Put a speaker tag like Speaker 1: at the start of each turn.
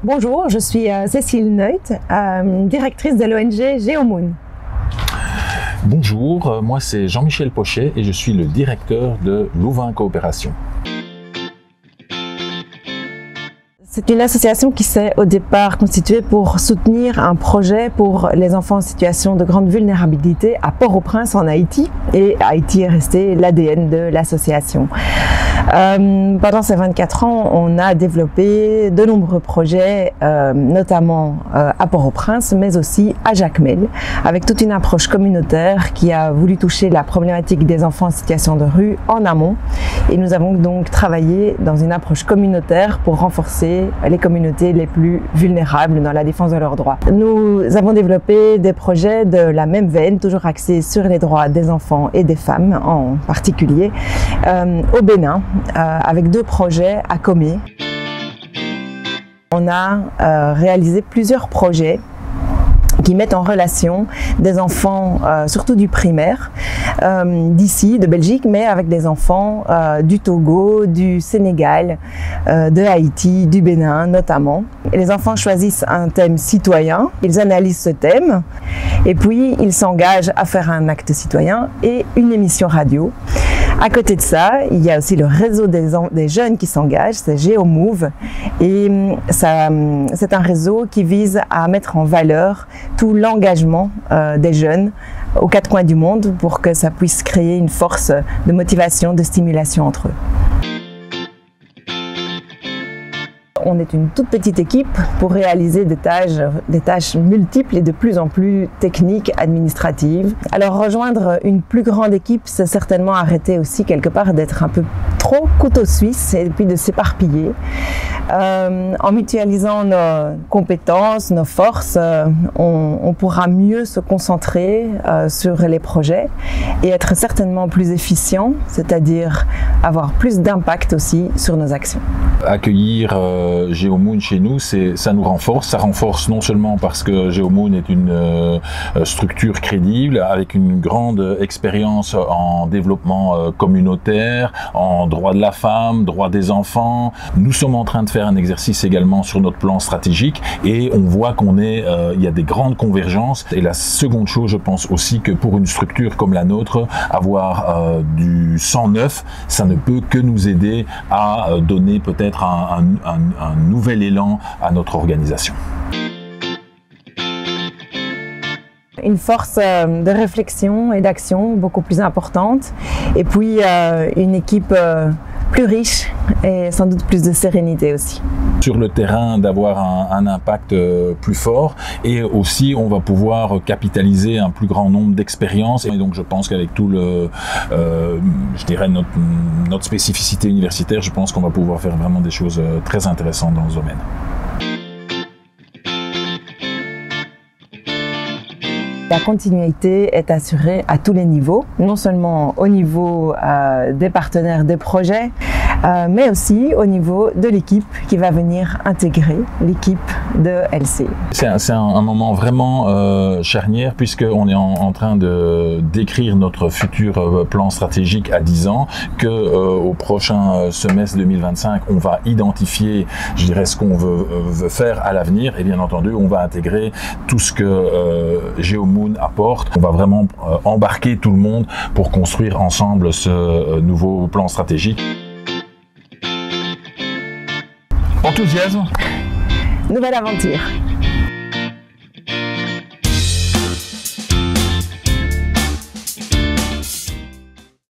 Speaker 1: Bonjour, je suis Cécile Neut, directrice de l'ONG Géomoon.
Speaker 2: Bonjour, moi c'est Jean-Michel Pochet et je suis le directeur de Louvain Coopération.
Speaker 1: C'est une association qui s'est au départ constituée pour soutenir un projet pour les enfants en situation de grande vulnérabilité à Port-au-Prince en Haïti. Et Haïti est resté l'ADN de l'association. Pendant ces 24 ans, on a développé de nombreux projets, notamment à Port-au-Prince, mais aussi à Jacmel, avec toute une approche communautaire qui a voulu toucher la problématique des enfants en situation de rue en amont. Et nous avons donc travaillé dans une approche communautaire pour renforcer les communautés les plus vulnérables dans la défense de leurs droits. Nous avons développé des projets de la même veine, toujours axés sur les droits des enfants et des femmes en particulier, au Bénin, avec 2 projets à Comé. On a réalisé plusieurs projets qui mettent en relation des enfants, surtout du primaire, d'ici, de Belgique, mais avec des enfants du Togo, du Sénégal, de Haïti, du Bénin notamment. Et les enfants choisissent un thème citoyen, ils analysent ce thème et puis ils s'engagent à faire un acte citoyen et une émission radio. À côté de ça, il y a aussi le réseau des jeunes qui s'engagent, c'est GeoMove, et c'est un réseau qui vise à mettre en valeur tout l'engagement des jeunes aux 4 coins du monde pour que ça puisse créer une force de motivation, de stimulation entre eux. On est une toute petite équipe pour réaliser des tâches multiples et de plus en plus techniques, administratives. Alors rejoindre une plus grande équipe, c'est certainement arrêter aussi quelque part d'être un peu trop couteau suisse et puis de s'éparpiller. En mutualisant nos compétences, nos forces, on pourra mieux se concentrer sur les projets et être certainement plus efficient, c'est-à-dire avoir plus d'impact aussi sur nos actions.
Speaker 2: Accueillir Géomoon chez nous, ça nous renforce. Ça renforce non seulement parce que Géomoon est une structure crédible avec une grande expérience en développement communautaire, en droit de la femme, droit des enfants. Nous sommes en train de faire un exercice également sur notre plan stratégique et on voit il y a des grandes convergences. Et la seconde chose, je pense aussi que pour une structure comme la nôtre, avoir du sang neuf, ça ne peut que nous aider à donner peut-être un nouvel élan à notre organisation.
Speaker 1: Une force de réflexion et d'action beaucoup plus importante et puis une équipe plus riche et sans doute plus de sérénité aussi.
Speaker 2: Sur le terrain, d'avoir un impact plus fort et aussi on va pouvoir capitaliser un plus grand nombre d'expériences et donc je pense qu'avec tout je dirais notre spécificité universitaire, je pense qu'on va pouvoir faire vraiment des choses très intéressantes dans ce domaine.
Speaker 1: La continuité est assurée à tous les niveaux, non seulement au niveau des partenaires des projets, mais aussi au niveau de l'équipe qui va venir intégrer l'équipe de LC.
Speaker 2: C'est un moment vraiment charnière puisqu'on est en train de d'écrire notre futur plan stratégique à 10 ans, au prochain semestre 2025, on va identifier, je dirais, ce qu'on veut faire à l'avenir et bien entendu, on va intégrer tout ce que Géomoon apporte. On va vraiment embarquer tout le monde pour construire ensemble ce nouveau plan stratégique.
Speaker 3: Enthousiasme.
Speaker 1: Nouvelle aventure.